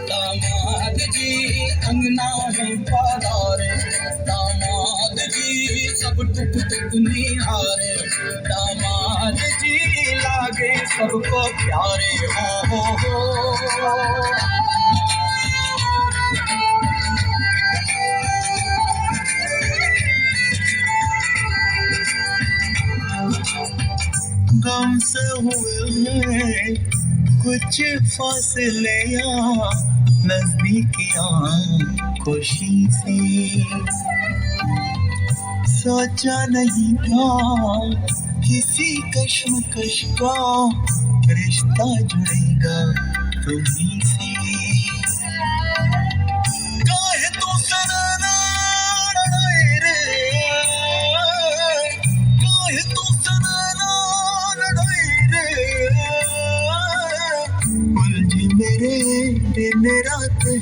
दामाद जी अंगना है पधारे, दामाद जी सब टुक टुक निहारे, दामाद जी लागे सबको प्यारे। हो गम से हुए हैं कुछ फासले यहाँ नजदीकियाँ खुशी से, सोचा नहीं था किसी कश्मकश का रिश्ता जुड़ेगा तुम्हीं से। काहे तू सनना लड़ाई रे, काहे तू सनना लड़ाई रे, उलझी मेरे दिन रात है।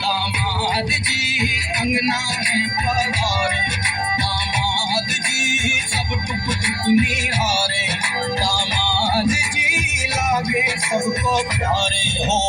दामाद जी अंगना है पधारे, दामाद जी सब टुक टुक निहारे, दामाद जी लागे सबको प्यारे। हो